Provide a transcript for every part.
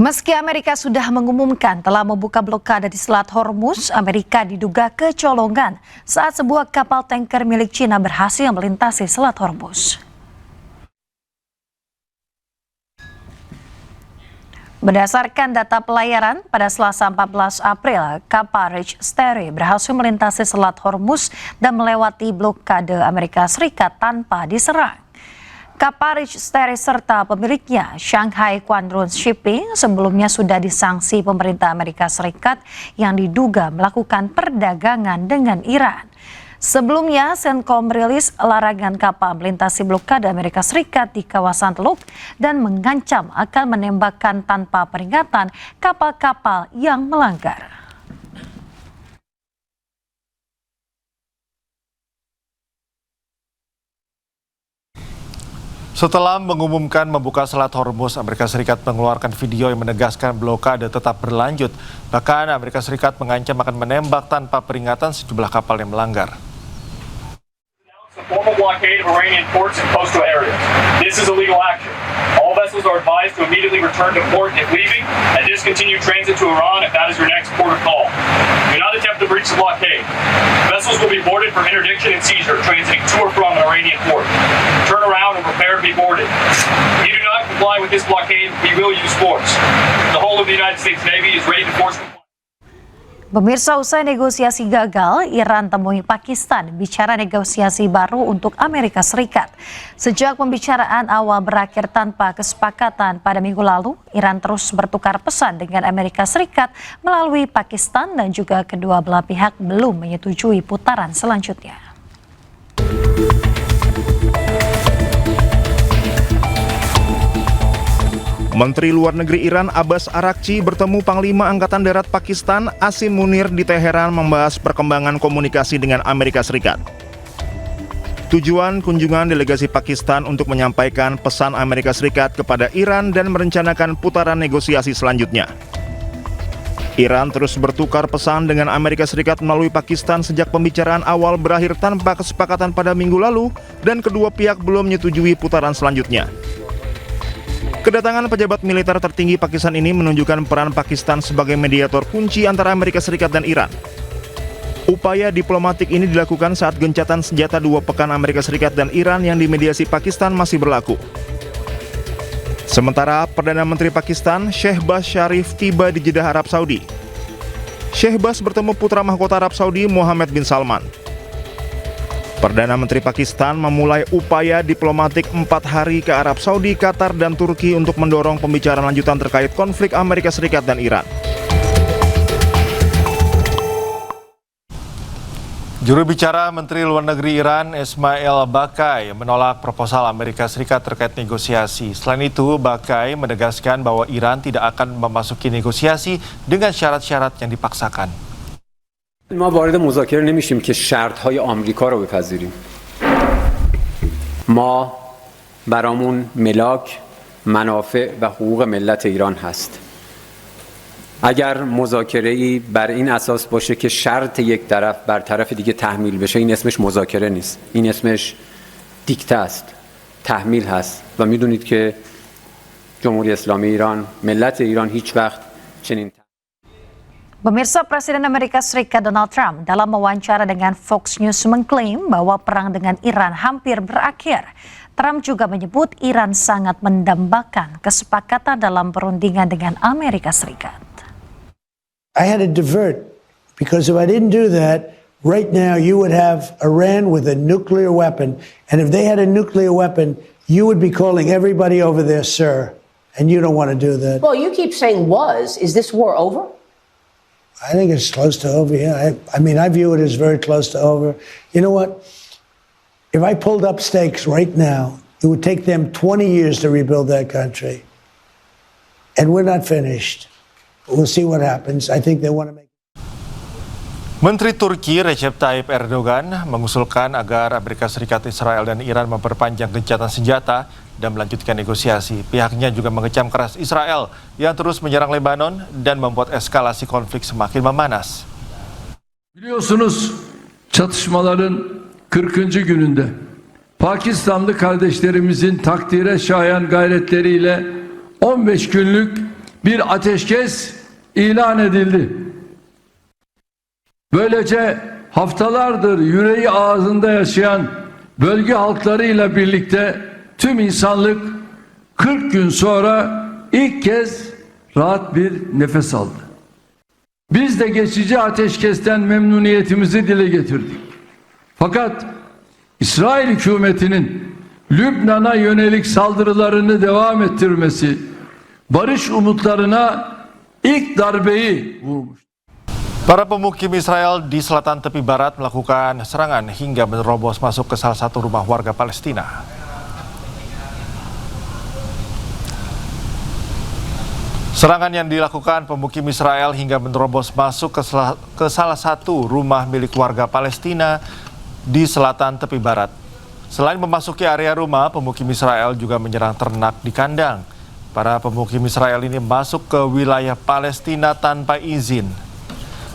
Meski Amerika sudah mengumumkan telah membuka blokade di Selat Hormuz, Amerika diduga kecolongan saat sebuah kapal tanker milik Cina berhasil melintasi Selat Hormuz. Berdasarkan data pelayaran, pada Selasa 14 April, kapal Rich Sterry berhasil melintasi Selat Hormuz dan melewati blokade Amerika Serikat tanpa diserang. Kapal Rich Sterry serta pemiliknya, Shanghai Quantrun Shipping, sebelumnya sudah disanksi pemerintah Amerika Serikat yang diduga melakukan perdagangan dengan Iran. Sebelumnya, CENTCOM merilis larangan kapal melintasi blokade Amerika Serikat di kawasan Teluk dan mengancam akan menembakkan tanpa peringatan kapal-kapal yang melanggar. Setelah mengumumkan membuka Selat Hormuz, Amerika Serikat mengeluarkan video yang menegaskan blokade tetap berlanjut. Bahkan Amerika Serikat mengancam akan menembak tanpa peringatan sejumlah kapal yang melanggar. Formal blockade of Iranian ports and coastal areas. This is illegal action. All vessels are advised to immediately return to port if leaving and discontinue transit to Iran if that is your next port of call. Do not attempt to breach the blockade. Vessels will be boarded for interdiction and seizure transiting to or from an Iranian port. Turn around and prepare to be boarded. If you do not comply with this blockade, we will use force. The whole of the United States Navy is ready to force compliance. Pemirsa, usai negosiasi gagal, Iran temui Pakistan bicara negosiasi baru untuk Amerika Serikat. Sejak pembicaraan awal berakhir tanpa kesepakatan pada minggu lalu, Iran terus bertukar pesan dengan Amerika Serikat melalui Pakistan dan juga kedua belah pihak belum menyetujui putaran selanjutnya. Menteri Luar Negeri Iran Abbas Araghchi bertemu Panglima Angkatan Darat Pakistan Asim Munir di Teheran membahas perkembangan komunikasi dengan Amerika Serikat. Tujuan kunjungan delegasi Pakistan untuk menyampaikan pesan Amerika Serikat kepada Iran dan merencanakan putaran negosiasi selanjutnya. Iran terus bertukar pesan dengan Amerika Serikat melalui Pakistan sejak pembicaraan awal berakhir tanpa kesepakatan pada minggu lalu dan kedua pihak belum menyetujui putaran selanjutnya. Kedatangan pejabat militer tertinggi Pakistan ini menunjukkan peran Pakistan sebagai mediator kunci antara Amerika Serikat dan Iran. Upaya diplomatik ini dilakukan saat gencatan senjata 2 pekan Amerika Serikat dan Iran yang dimediasi Pakistan masih berlaku. Sementara Perdana Menteri Pakistan, Shehbaz Sharif, tiba di Jeddah, Arab Saudi. Shehbaz bertemu putra mahkota Arab Saudi, Mohammed bin Salman. Perdana Menteri Pakistan memulai upaya diplomatik 4 hari ke Arab Saudi, Qatar, dan Turki untuk mendorong pembicaraan lanjutan terkait konflik Amerika Serikat dan Iran. Juru bicara Menteri Luar Negeri Iran, Ismail Baqai, menolak proposal Amerika Serikat terkait negosiasi. Selain itu, Baqai menegaskan bahwa Iran tidak akan memasuki negosiasi dengan syarat-syarat yang dipaksakan. ما وارد مذاکره نمیشیم که شرط‌های آمریکا رو بپذیریم. ما برامون ملاک، منافع و حقوق ملت ایران هست. اگر مذاکره‌ای بر این اساس باشه که شرط یک طرف بر طرف دیگه تحمیل بشه، این اسمش مذاکره نیست. این اسمش دیکته است. تحمیل هست و میدونید که جمهوری اسلامی ایران، ملت ایران هیچ وقت چنین Pemirsa, Presiden Amerika Serikat Donald Trump dalam wawancara dengan Fox News mengklaim bahwa perang dengan Iran hampir berakhir. Trump juga menyebut Iran sangat mendambakan kesepakatan dalam perundingan dengan Amerika Serikat. I had to divert because if I didn't do that, right now you would have Iran with a nuclear weapon. And if they had a nuclear weapon, you would be calling everybody over there, sir. And you don't want to do that. Well, you keep saying was. Is this war over? I think it's close to over, yeah. I mean, I view it as very close to over. You know what? If I pulled up stakes right now, it would take them 20 years to rebuild that country. And we're not finished. We'll see what happens. I think they want to make... Menteri Turki Recep Tayyip Erdogan mengusulkan agar Amerika Serikat, Israel, dan Iran memperpanjang gencatan senjata dan melanjutkan negosiasi. Pihaknya juga mengecam keras Israel yang terus menyerang Lebanon dan membuat eskalasi konflik semakin memanas. Biliyorsunuz çatışmaların 40. gününde Pakistanlı kardeşlerimizin takdire şayan gayretleriyle 15 günlük bir ateşkes ilan edildi. Böylece haftalardır yüreği ağzında yaşayan bölge halklarıyla birlikte tüm insanlık 40 gün sonra ilk kez rahat bir nefes aldı. Biz de geçici ateşkesten memnuniyetimizi dile getirdik. Fakat İsrail hükümetinin Lübnan'a yönelik saldırılarını devam ettirmesi barış umutlarına ilk darbeyi vurmuş. Para pemukim Israel di selatan tepi barat melakukan serangan hingga menerobos masuk ke salah satu rumah warga Palestina. Serangan yang dilakukan pemukim Israel hingga menerobos masuk ke salah satu rumah milik warga Palestina di selatan tepi barat. Selain memasuki area rumah, pemukim Israel juga menyerang ternak di kandang. Para pemukim Israel ini masuk ke wilayah Palestina tanpa izin.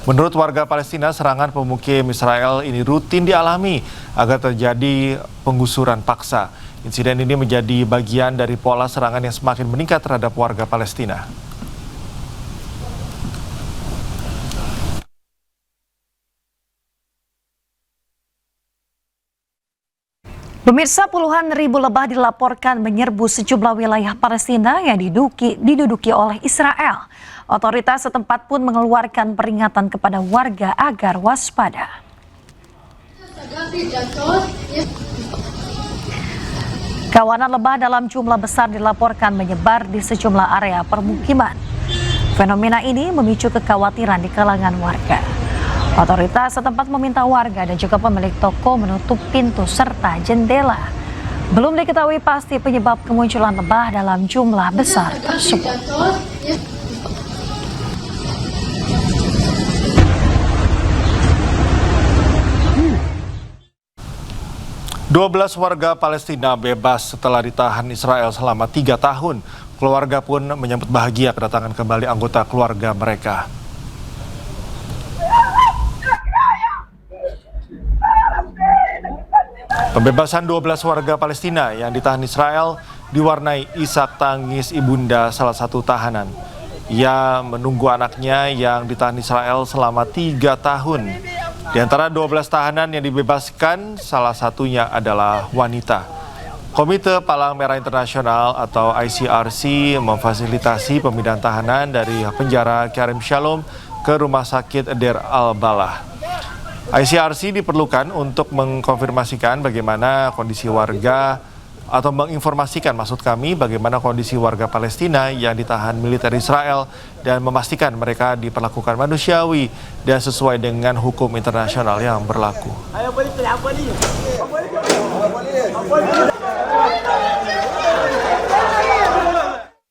Menurut warga Palestina, serangan pemukim Israel ini rutin dialami agar terjadi penggusuran paksa. Insiden ini menjadi bagian dari pola serangan yang semakin meningkat terhadap warga Palestina. Pemirsa, puluhan ribu lebah dilaporkan menyerbu sejumlah wilayah Palestina yang diduduki oleh Israel. Otoritas setempat pun mengeluarkan peringatan kepada warga agar waspada. Kawanan lebah dalam jumlah besar dilaporkan menyebar di sejumlah area permukiman. Fenomena ini memicu kekhawatiran di kalangan warga. Otoritas setempat meminta warga dan juga pemilik toko menutup pintu serta jendela. Belum diketahui pasti penyebab kemunculan lebah dalam jumlah besar tersebut. 12 warga Palestina bebas setelah ditahan Israel selama 3 tahun. Keluarga pun menyambut bahagia kedatangan kembali anggota keluarga mereka. Pembebasan 12 warga Palestina yang ditahan Israel diwarnai isak tangis ibunda salah satu tahanan. Ia menunggu anaknya yang ditahan Israel selama 3 tahun. Di antara 12 tahanan yang dibebaskan, salah satunya adalah wanita. Komite Palang Merah Internasional atau ICRC memfasilitasi pemindahan tahanan dari penjara Karim Shalom ke Rumah Sakit Deir al-Balah. ICRC diperlukan untuk mengkonfirmasikan bagaimana kondisi warga atau menginformasikan bagaimana kondisi warga Palestina yang ditahan militer Israel dan memastikan mereka diperlakukan manusiawi dan sesuai dengan hukum internasional yang berlaku.